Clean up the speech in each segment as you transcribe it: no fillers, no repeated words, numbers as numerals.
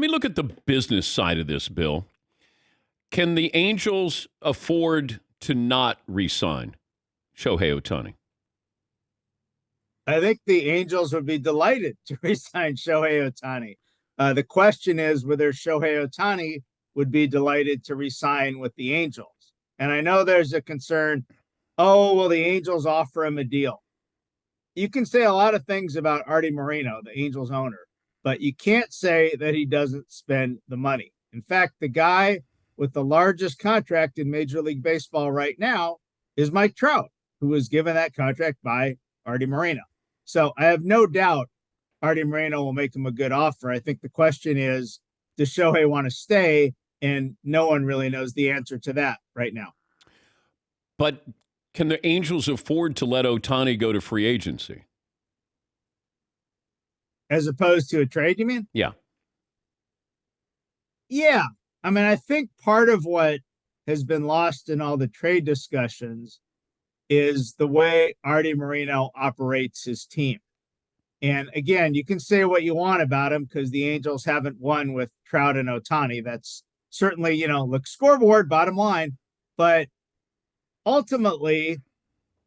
me look at the business side of this, Bill. Can the Angels afford to not re-sign Shohei Ohtani? I think the Angels would be delighted to re-sign Shohei Ohtani. The question is whether Shohei Ohtani would be delighted to re-sign with the Angels. And I know there's a concern, oh, will the Angels offer him a deal? You can say a lot of things about Artie Moreno, the Angels owner, but you can't say that he doesn't spend the money. In fact, the guy with the largest contract in Major League Baseball right now is Mike Trout, who was given that contract by Artie Moreno. So I have no doubt Artie Moreno will make him a good offer. I think the question is, does Shohei want to stay? And no one really knows the answer to that right now. But can the Angels afford to let Ohtani go to free agency? As opposed to a trade, you mean? Yeah. Yeah. I mean, I think part of what has been lost in all the trade discussions is the way Artie Moreno operates his team. And again, you can say what you want about him because the Angels haven't won with Trout and Ohtani. That's certainly, look, scoreboard, bottom line. But ultimately,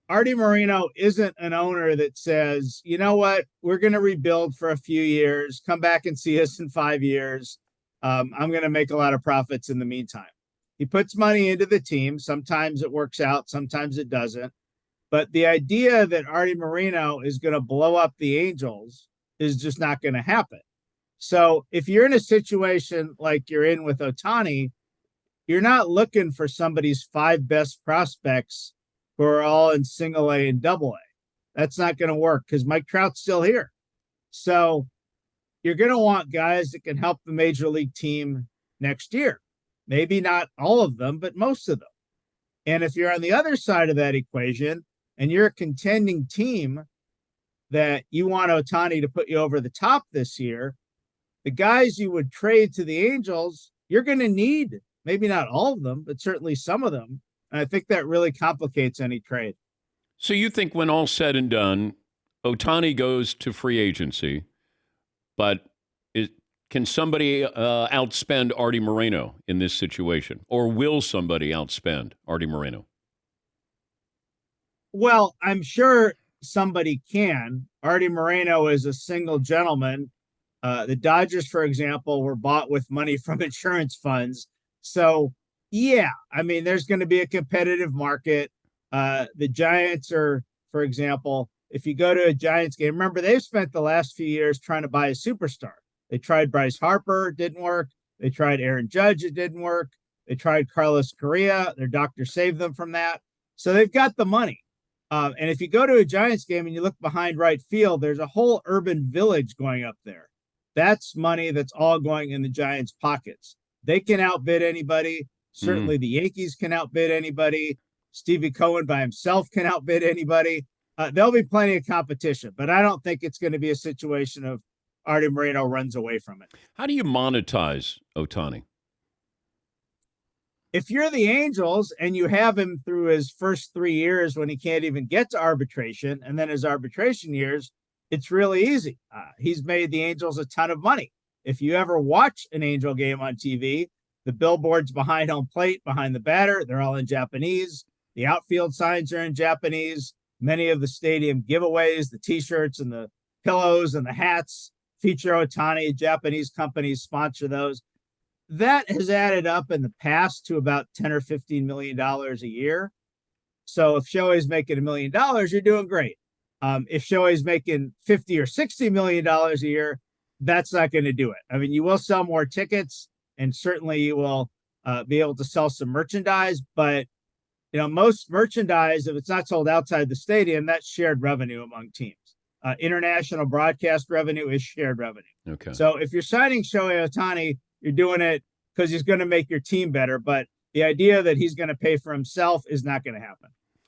Artie Moreno isn't an owner that says, you know what, we're going to rebuild for a few years, come back and see us in 5 years. I'm going to make a lot of profits in the meantime. He puts money into the team. Sometimes it works out, sometimes it doesn't. But the idea that Artie Moreno is going to blow up the Angels is just not going to happen. So if you're in a situation like you're in with Ohtani, you're not looking for somebody's 5 best prospects who are all in single A and double A. That's not going to work because Mike Trout's still here. So you're going to want guys that can help the major league team next year. Maybe not all of them, but most of them. And if you're on the other side of that equation and you're a contending team that you want Ohtani to put you over the top this year, the guys you would trade to the Angels, you're going to need maybe not all of them, but certainly some of them. And I think that really complicates any trade. So you think when all's said and done, Ohtani goes to free agency, but can somebody outspend Artie Moreno in this situation? Or will somebody outspend Artie Moreno? Well, I'm sure somebody can. Artie Moreno is a single gentleman. The Dodgers, for example, were bought with money from insurance funds. So, yeah, I mean, there's going to be a competitive market. The Giants are, for example, if you go to a Giants game, remember they've spent the last few years trying to buy a superstar. They tried Bryce Harper, it didn't work. They tried Aaron Judge, it didn't work. They tried Carlos Correa. Their doctor saved them from that. So they've got the money. And if you go to a Giants game and you look behind right field, there's a whole urban village going up there. That's money that's all going in the Giants' pockets. They can outbid anybody. Certainly the Yankees can outbid anybody. Stevie Cohen by himself can outbid anybody. There'll be plenty of competition, but I don't think it's going to be a situation of Artie Moreno runs away from it. How do you monetize Ohtani? If you're the Angels and you have him through his first 3 years when he can't even get to arbitration, and then his arbitration years, it's really easy. He's made the Angels a ton of money. If you ever watch an Angel game on TV, the billboards behind home plate, behind the batter, they're all in Japanese. The outfield signs are in Japanese. Many of the stadium giveaways, the T-shirts and the pillows and the hats feature Ohtani. Japanese companies sponsor those. That has added up in the past to about $10 or $15 million a year. So if Shohei's making $1 million, you're doing great. If Shohei's making $50 or $60 million a year, that's not going to do it. I mean, you will sell more tickets, and certainly you will be able to sell some merchandise. But most merchandise, if it's not sold outside the stadium, that's shared revenue among teams. International broadcast revenue is shared revenue. Okay. So if you're signing Shohei Ohtani, you're doing it because he's going to make your team better. But the idea that he's going to pay for himself is not going to happen.